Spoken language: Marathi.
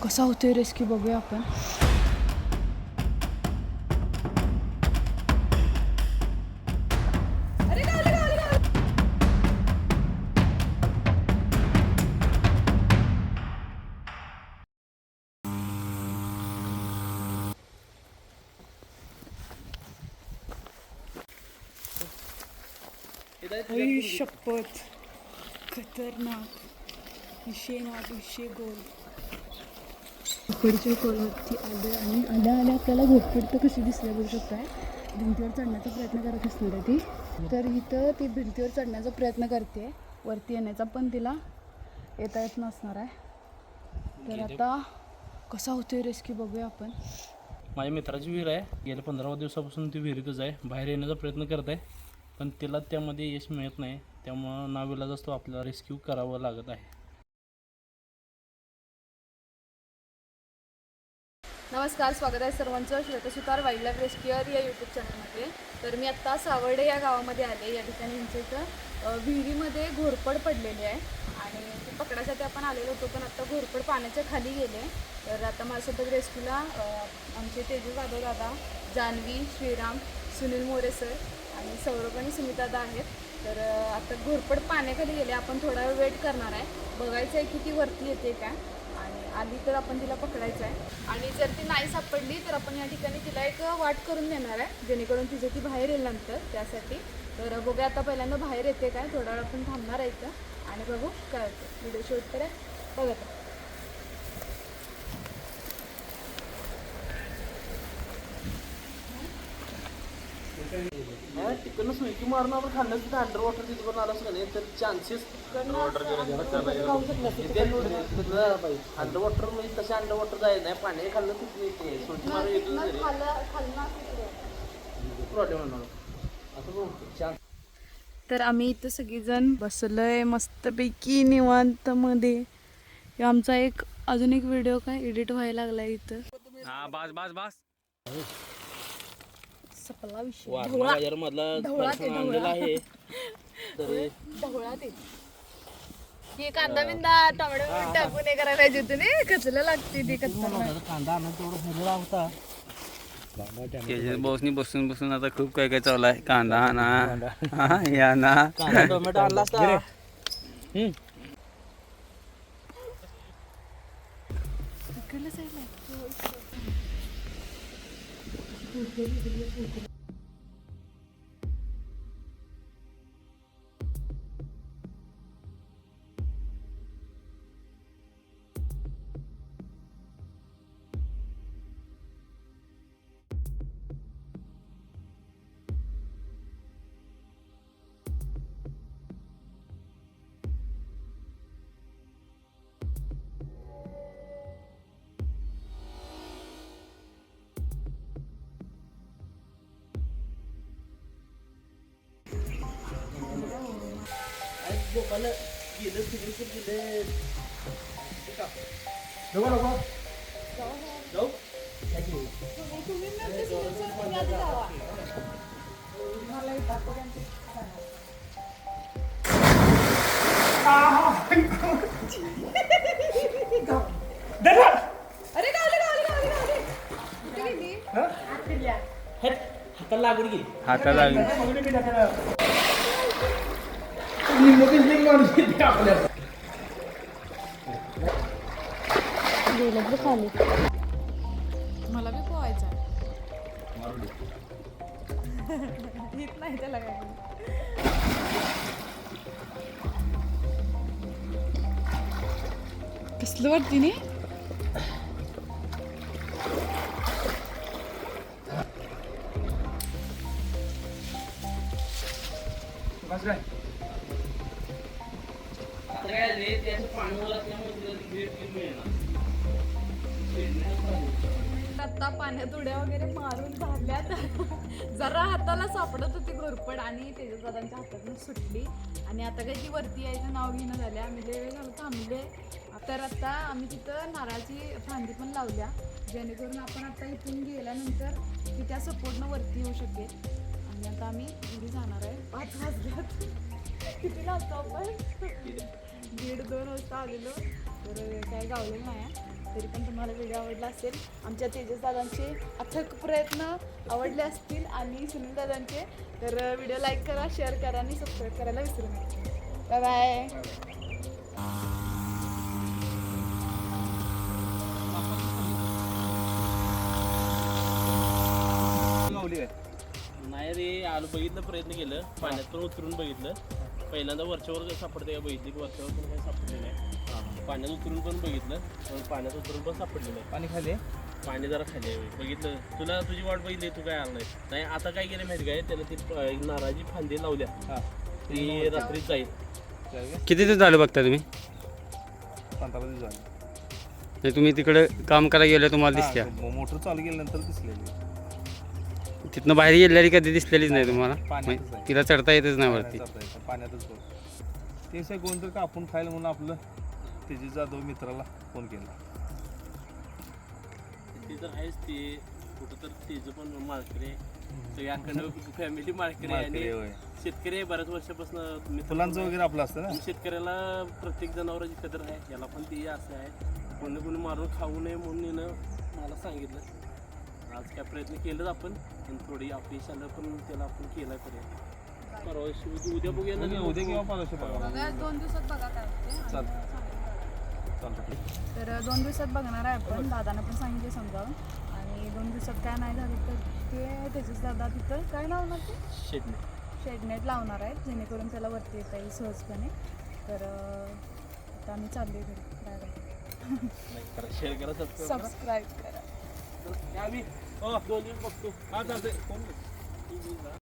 कसा होतोय रेस्क्यू बघूया आपण. आई शपथ, खतरनाक. विषय गोल. घोरपडीच्या कोलवरती आले आणि आल्या आपल्याला घोरपड तर कशी दिसल्या बघू शकताय. भिंतीवर चढण्याचा प्रयत्न करत असणार आहे ती. तर इथं ती भिंतीवर चढण्याचा प्रयत्न करते, वरती येण्याचा पण तिला येता येत नसणार आहे. तर आता कसा होतोय रेस्क्यू बघूया आपण. माझ्या मित्राची विहीर आहे. गेल्या 15 दिवसापासून ती विहिरीतच आहे. बाहेर येण्याचा प्रयत्न करत आहे, पण तिला त्यामध्ये यश मिळत नाही. त्यामुळं नाविलाज असतो, आपल्याला रेस्क्यू करावं लागत आहे. नमस्कार, स्वागत आहे सर्वांचं श्वेतसुतार वाईल्ड लाईफ रेस्क्युअर या यूट्यूब चॅनलमध्ये. तर मी आत्ता सावर्डे या गावामध्ये आले. या ठिकाणी आमच्या इथं विहिरीमध्ये घोरपड पडलेली आहे आणि ती पकडायसाठी आपण आलेलो होतो, पण आत्ता घोरपड पाण्याच्या खाली गेले. तर आता माझ्यासोबत रेस्क्यूला आमचे तेजू जाधव दादा, जान्हवी, श्रीराम, सुनील मोरे सर आणि सौरभ आणि सुमितादा आहेत. तर आता घोरपड पाण्याखाली गेले. आपण थोडा वेळ वेट करणार आहे, बघायचं आहे की ती वरती येते काय, आणि आली तर आपण तिला पकडायचं आहे. आणि जर ती नाही सापडली तर आपण या ठिकाणी तिला एक वाट करून देणार आहे, जेणेकरून तिचं ती बाहेर येईल नंतर त्यासाठी. तर बघूया आता पहिल्यांदा बाहेर येते काय. थोडा वेळ आपण थांबणार आहे इथं आणि बघू काय होतं. व्हिडिओ शूट करा, बघत. तिकडनं स्विकी मारून आपण खाल्लं तिथं अंडर वॉटर तिथं पण आलं नाही तर चान्सेस अंडर वॉटर म्हणजे तसे अंडर वॉटर जायचं नाही. पाणी खाल्लं तिथे येते स्विकी मारून येतो प्रॉब्लेम होणार. तर आम्ही इथं सगळीजण बसलोय मस्तपैकी निवांत मध्ये. आमचा एक अजून एक व्हिडिओ काय एडिट व्हायला लागलाय इथं. सपला विषय आहे. ढवळा ते की कांदा बिंदा टोमॅटो टाकून हे करायला पाहिजे होतं नाही. कचला लागते ती कांदा आणून तेवढं भरला होता. बसनी बसून बसून आता खूप काय काय चालू आहे. कांदा आणा, या ना कांदा टोमॅटो आणला असता. हाताला लागून गेली. हाताला मला बी पोहायचं येत नाही त्याला काय. कसलं वाटते नी. आता पाण्यात उड्या वगैरे मारून झाल्यात. जरा हाताला सापडत होती घोरपड आणि तेजदादांच्या हातातून सुटली आणि आता काही ती वरती यायचं नाव घेणं झालं. आम्ही लय वेळ झालं थांबले. तर आता आम्ही तिथं नारळाची फांदी पण लावल्या, जेणेकरून आपण आता इथून गेल्यानंतर ती त्या सपोर्टनं वरती येऊ शकेल. आणि आता आम्ही घरी जाणार आहे. 5 वाजल्यात. किती लागतो आपण 1:30-2 वाजता आलेलो, तर काही गावलेलं नाही. तरी पण तुम्हाला व्हिडिओ आवडला असेल. आमच्या तेजस दादांचे अथक प्रयत्न आवडले असतील आणि सुनील दादांचे, तर व्हिडिओ लाईक करा, शेअर करा आणि सबस्क्राईब करायला विसरू नका. Bye bye. नाही रे, आलो बघितलं, प्रयत्न केलं, पाण्यात पण उतरून बघितलं. पहिल्यांदा वरच्यावर सापडते का बघितली की वरच्यावर पण काही सापडले नाही. पाण्यात उतरून पण बघितलं, पण पाण्यात उतरून पण सापडले नाही. पाणी खाली पाणी जरा खाली आहे बघितलं. तुला तुझी वाट बघितली, तू काय आला नाही. आता काय केलं माहिती काय, त्याला ती नारळाची फांदी लावल्या, ती रात्री जाईल. किती दिवस झालं बघता तुम्ही? 15 दिवस झाले. म्हणजे तुम्ही तिकडे काम करायला गेले तुम्हाला दिसल्या? मोटर चालू केल्यानंतर दिसलेली. तिथनं बाहेर गेलेली कधी दिसलेलीच नाही तुम्हाला? पाण्यातच आहे. तिला चढता येतच नाही वरती. पाण्यातच बघ. ते कोणतं कापून खायला म्हणून आपलं तेजी जाधव मित्राला फोन केला. ते तर आहेच, ते कुठं तर तिचं पण माळकरी आहे, सगळ्याकडं फॅमिली माळकरी आहे माळकरी, आणि होय. शेतकरी आहे. बऱ्याच वर्षापासून फुलांचं वगैरे आपलं असतं ना. शेतकऱ्याला प्रत्येक जनावराची कदर आहे. याला पण ती असं आहे, कोणी कोणी मारून खाऊ नये म्हणून हिनं मला सांगितलं. आज काय प्रयत्न केलं आपण, पण थोडी अपयश आलं, पण त्याला आपण केला पर्यंत. परवा दिवशी उद्या बघूया ना. उद्या किंवा परवाशी बघा. बघा 2 दिवसात बघा काय होते. चालतं. तर 2 दिवसात बघणार आहे आपण. दादांना पण सांगितले समजावून. आणि 2 दिवसात काय नाही झालं तर ते तेजस दादा तिथं काय लावणार, ते शेतने शेडनेट लावणार आहेत, जेणेकरून त्याला वरती येता येईल सहजपणे. तर आता आम्ही चाललो आहे घरी. Bye bye. लाईक करा, शेअर करा, सबस्क्राईब करा. आम्ही 2 दिवस बघतो. हा चालतंय.